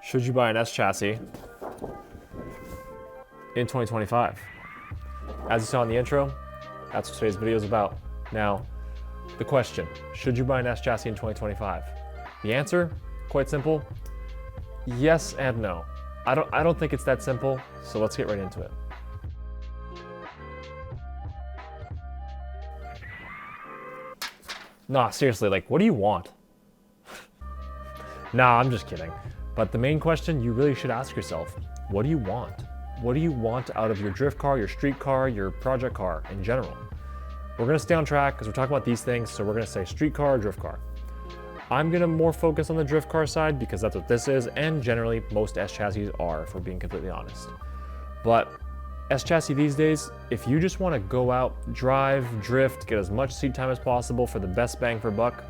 Should you buy an S chassis in 2025? As you saw in the intro, that's what today's video is about. Now, the question, should you buy an S chassis in 2025? The answer, quite simple, yes and no. I don't think it's that simple, so let's get right into it. Nah, seriously, like, what do you want? Nah, I'm just kidding. But the main question you really should ask yourself, what do you want? What do you want out of your drift car, your street car, your project car in general? We're gonna stay on track because we're talking about these things, so we're gonna say street car or drift car. I'm gonna more focus on the drift car side because that's what this is, and generally most S chassis are, if we're being completely honest. But S chassis these days, if you just wanna go out, drive, drift, get as much seat time as possible for the best bang for buck,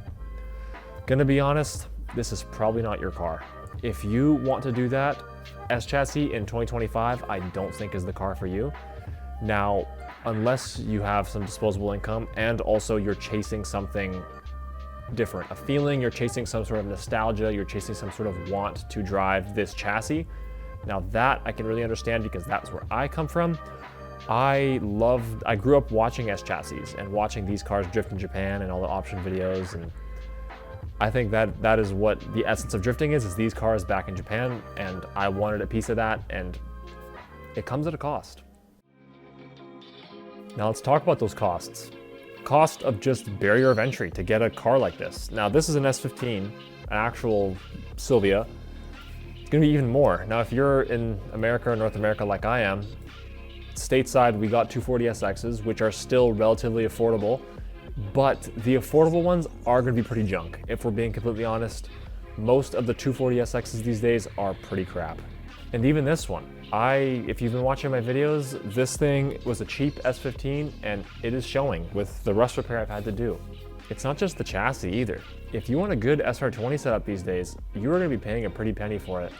gonna be honest, this is probably not your car. If you want to do that, S chassis in 2025, I don't think is the car for you. Now, unless you have some disposable income and also you're chasing something different, a feeling, you're chasing some sort of nostalgia, you're chasing some sort of want to drive this chassis. Now that I can really understand because that's where I come from. I grew up watching S chassis and watching these cars drift in Japan and all the option videos, and I think that is what the essence of drifting is these cars back in Japan, and I wanted a piece of that, and it comes at a cost. Now let's talk about those costs. Cost of just barrier of entry to get a car like this. Now this is an S15, an actual Silvia. It's gonna be even more. Now if you're in America or North America like I am, stateside we got 240SXs, which are still relatively affordable. But the affordable ones are going to be pretty junk. If we're being completely honest, most of the 240SXs these days are pretty crap. And even this one, if you've been watching my videos, this thing was a cheap S15 and it is showing with the rust repair I've had to do. It's not just the chassis either. If you want a good SR20 setup these days, you're going to be paying a pretty penny for it.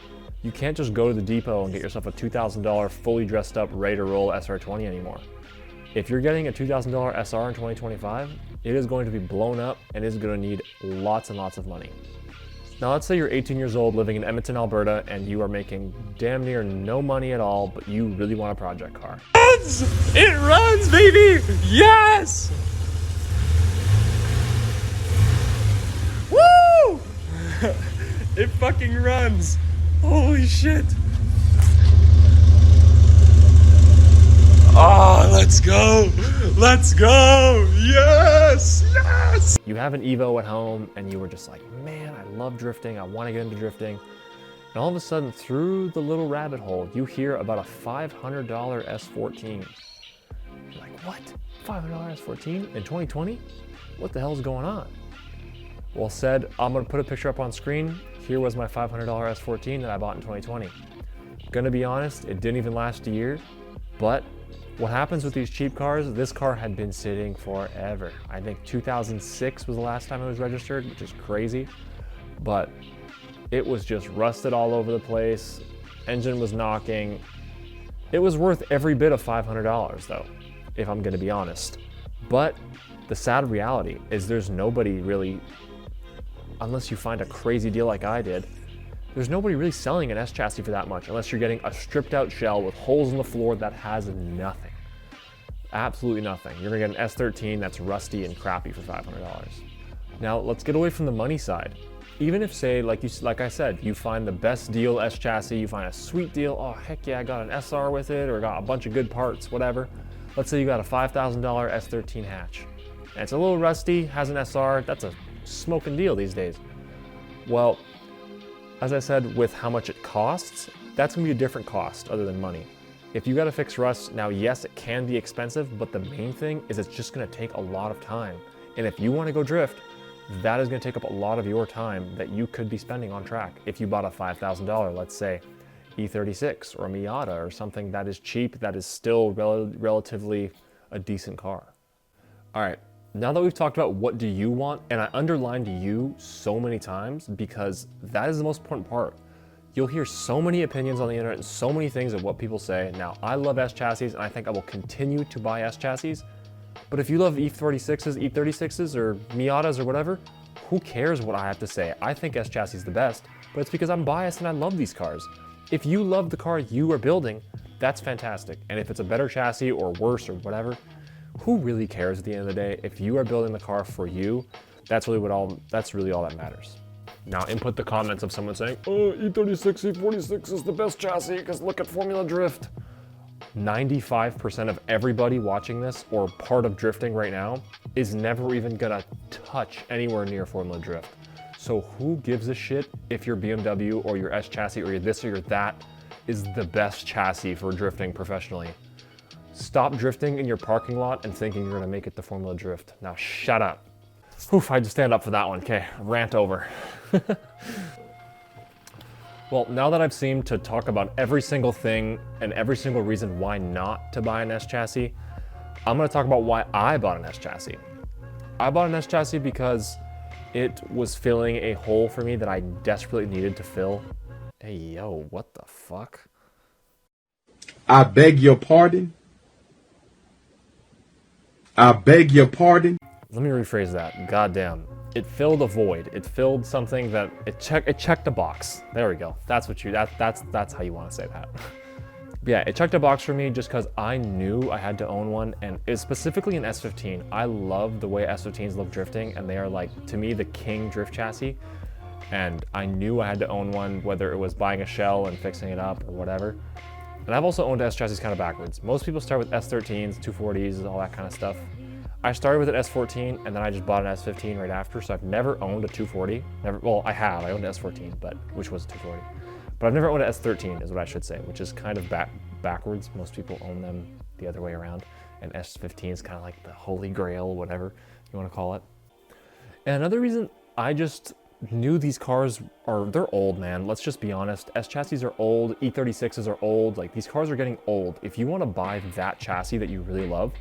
You can't just go to the depot and get yourself a $2,000 fully dressed up, ready to roll SR20 anymore. If you're getting a $2,000 SR in 2025, it is going to be blown up and is going to need lots and lots of money. Now let's say you're 18 years old living in Edmonton, Alberta, and you are making damn near no money at all, but you really want a project car. It runs, baby! Yes! Woo! It fucking runs! Holy shit! Oh, let's go! Let's go! Yes! Yes! You have an Evo at home and you were just like, man, I love drifting. I want to get into drifting. And all of a sudden, through the little rabbit hole, you hear about a $500 S14. You're like, what? $500 S14 in 2020? What the hell's going on? Well said, I'm gonna put a picture up on screen. Here was my $500 S14 that I bought in 2020. Gonna be honest, it didn't even last a year, but what happens with these cheap cars, this car had been sitting forever. I think 2006 was the last time it was registered, which is crazy, but it was just rusted all over the place. Engine was knocking. It was worth every bit of $500 though, if I'm gonna be honest. But the sad reality is there's nobody really, unless you find a crazy deal like I did, there's nobody really selling an S chassis for that much unless you're getting a stripped out shell with holes in the floor that has nothing. Absolutely nothing. You're gonna get an S13 that's rusty and crappy for $500. Now let's get away from the money side. Even if, say, like I said, you find the best deal S chassis, you find a sweet deal, oh heck yeah, I got an SR with it, or got a bunch of good parts, whatever. Let's say you got a $5,000 S13 hatch. And it's a little rusty, has an SR, that's a smoking deal these days. Well, as I said, with how much it costs, that's gonna be a different cost other than money. If you gotta fix rust, now yes, it can be expensive, but the main thing is it's just gonna take a lot of time. And if you wanna go drift, that is going to take up a lot of your time that you could be spending on track. If you bought a $5,000, let's say, E36 or a Miata or something that is cheap, that is still relatively a decent car. All right, now that we've talked about what do you want, and I underlined you so many times because that is the most important part. You'll hear so many opinions on the internet and so many things of what people say. Now, I love S chassis and I think I will continue to buy S chassis. But if you love E36s, E36s, or Miatas or whatever, who cares what I have to say? I think S chassis is the best, but it's because I'm biased and I love these cars. If you love the car you are building, that's fantastic. And if it's a better chassis or worse or whatever, who really cares at the end of the day? If you are building the car for you, that's really all that matters. Now input the comments of someone saying, oh, E36, E46 is the best chassis because look at Formula Drift. 95% of everybody watching this or part of drifting right now is never even gonna touch anywhere near Formula Drift. So who gives a shit if your BMW or your S chassis or your this or your that is the best chassis for drifting professionally? Stop drifting in your parking lot and thinking you're gonna make it to Formula Drift. Now shut up. Oof, I had to stand up for that one. Okay, rant over. Well, now that I've seemed to talk about every single thing and every single reason why not to buy an S chassis, I'm gonna talk about why I bought an S chassis. I bought an S chassis because it was filling a hole for me that I desperately needed to fill. Hey, yo, what the fuck? I beg your pardon? I beg your pardon? Let me rephrase that. Goddamn. It filled a void. It filled something that it checked a box. There we go. That's how you want to say that. Yeah, it checked a box for me just because I knew I had to own one, and it's specifically an S15. I love the way S15s look drifting, and they are like, to me, the king drift chassis. And I knew I had to own one, whether it was buying a shell and fixing it up or whatever. And I've also owned S chassis kind of backwards. Most people start with S13s, 240s, all that kind of stuff. I started with an S14 and then I just bought an S15 right after, so I've never owned a 240. Well, I have. I owned an S14, which was a 240. But I've never owned an S13 is what I should say, which is kind of backwards. Most people own them the other way around. And S15 is kind of like the holy grail, whatever you want to call it. And another reason, I just knew these cars they're old, man. Let's just be honest. S chassis are old, E36s are old. Like, these cars are getting old. If you want to buy that chassis that you really love,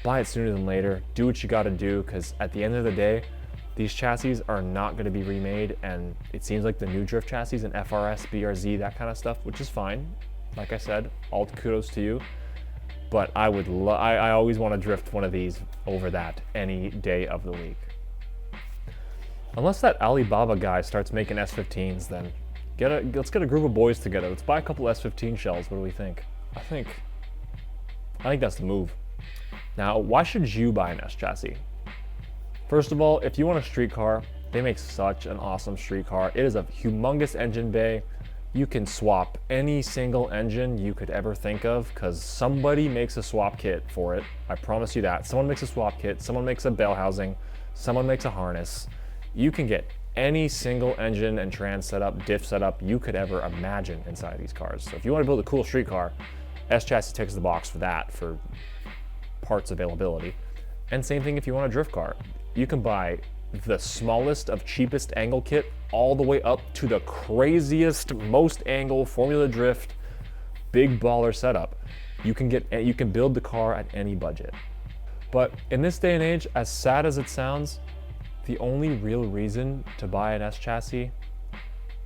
buy it sooner than later. Do what you got to do, because at the end of the day, these chassis are not going to be remade, and it seems like the new drift chassis and FRS, BRZ, that kind of stuff, which is fine. Like I said, all kudos to you. But I always want to drift one of these over that any day of the week. Unless that Alibaba guy starts making S15s, then let's get a group of boys together. Let's buy a couple S15 shells. What do we think? I think that's the move. Now, why should you buy an S chassis? First of all, if you want a street car, they make such an awesome street car. It is a humongous engine bay. You can swap any single engine you could ever think of because somebody makes a swap kit for it. I promise you that. Someone makes a swap kit, someone makes a bell housing, someone makes a harness. You can get any single engine and trans setup, diff setup you could ever imagine inside these cars. So if you want to build a cool street car, S chassis ticks the box for that, for parts availability. And same thing if you want a drift car. You can buy the smallest of cheapest angle kit all the way up to the craziest, most angle Formula Drift, big baller setup. You can build the car at any budget. But in this day and age, as sad as it sounds, the only real reason to buy an S chassis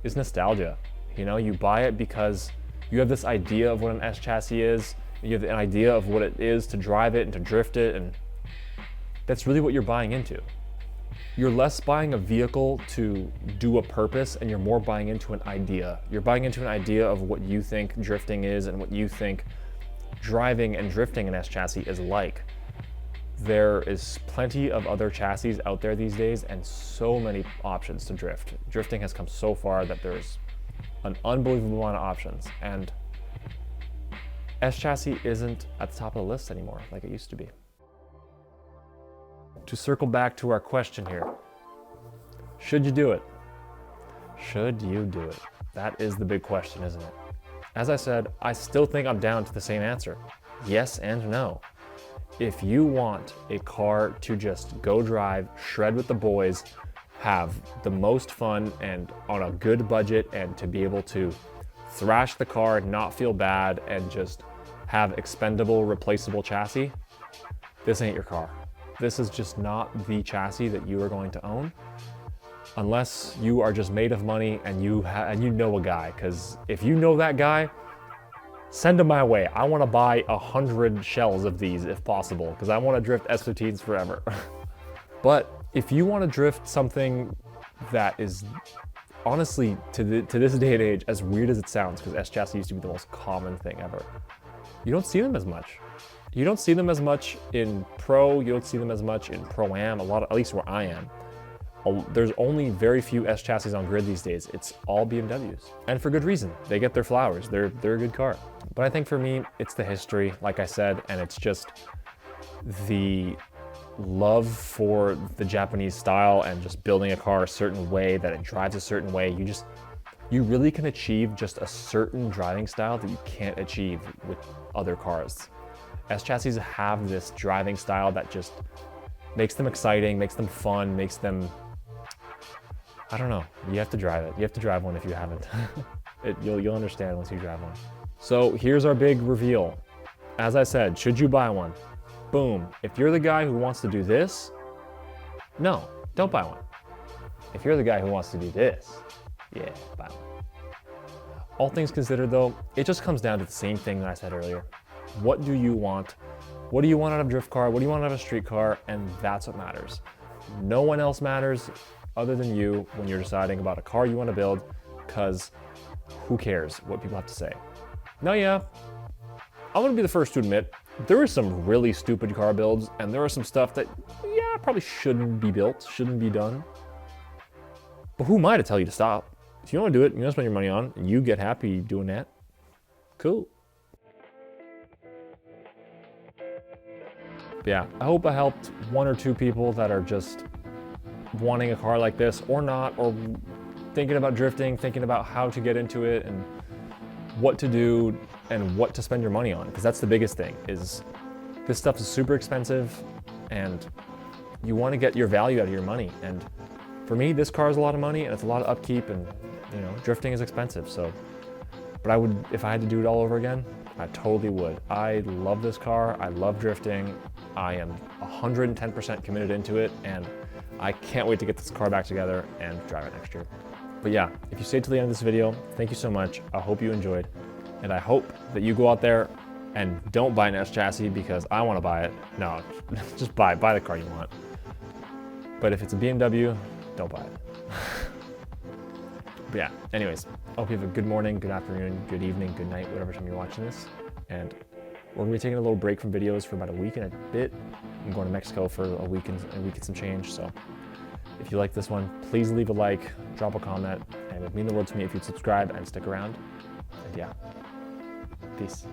is nostalgia. You know, you buy it because you have this idea of what an S chassis is, and you have an idea of what it is to drive it and to drift it, and that's really what you're buying into. You're less buying a vehicle to do a purpose, and you're more buying into an idea. You're buying into an idea of what you think drifting is and what you think driving and drifting an S chassis is like. There is plenty of other chassis out there these days and so many options to drift. Drifting has come so far that there's an unbelievable amount of options, and S chassis isn't at the top of the list anymore like it used to be. To circle back to our question here, should you do it? Should you do it? That is the big question, isn't it? As I said, I still think I'm down to the same answer. Yes and no. If you want a car to just go drive, shred with the boys, have the most fun and on a good budget, and to be able to thrash the car, not feel bad, and just have expendable, replaceable chassis, this ain't your car. This is just not the chassis that you are going to own unless you are just made of money and you know a guy. Because if you know that guy, send him my way. I want to buy 100 shells of these if possible, because I want to drift S15s forever. But if you want to drift something that is honestly, to this day and age, as weird as it sounds, because S chassis used to be the most common thing ever, you don't see them as much. You don't see them as much in Pro, you don't see them as much in Pro-Am, at least where I am. There's only very few S chassis on grid these days. It's all BMWs. And for good reason. They get their flowers. They're a good car. But I think for me, it's the history, like I said, and it's just the love for the Japanese style and just building a car a certain way, that it drives a certain way. You really can achieve just a certain driving style that you can't achieve with other cars. S chassis have this driving style that just makes them exciting, makes them fun, makes them, I don't know, you have to drive it. You have to drive one if you haven't. You'll understand once you drive one. So here's our big reveal. As I said, should you buy one? Boom. If you're the guy who wants to do this, no, don't buy one. If you're the guy who wants to do this, yeah, buy one. All things considered though, it just comes down to the same thing that I said earlier. What do you want? What do you want out of a drift car? What do you want out of a street car? And that's what matters. No one else matters other than you when you're deciding about a car you want to build, because who cares what people have to say? Now, yeah, I'm gonna be the first to admit, there are some really stupid car builds, and there are some stuff that, yeah, probably shouldn't be built, shouldn't be done. But who am I to tell you to stop? If you want to do it, you want to spend your money on, and you get happy doing that, cool. But yeah, I hope I helped one or two people that are just wanting a car like this or not, or thinking about drifting, thinking about how to get into it and what to do and what to spend your money on. Because that's the biggest thing, is this stuff is super expensive and you want to get your value out of your money. And for me, this car is a lot of money and it's a lot of upkeep, and you know, drifting is expensive. So, but I would, if I had to do it all over again, I totally would. I love this car. I love drifting. I am 110% committed into it, and I can't wait to get this car back together and drive it next year. But yeah, if you stayed to the end of this video, thank you so much. I hope you enjoyed, and I hope that you go out there and don't buy an S chassis because I want to buy it. No, just buy the car you want. But if it's a BMW, don't buy it. But yeah, anyways, I hope you have a good morning, good afternoon, good evening, good night, whatever time you're watching this. And we're gonna be taking a little break from videos for about a week and a bit. I'm going to Mexico for a week and some change. So if you like this one, please leave a like, drop a comment, and it would mean the world to me if you'd subscribe and stick around. And yeah, peace.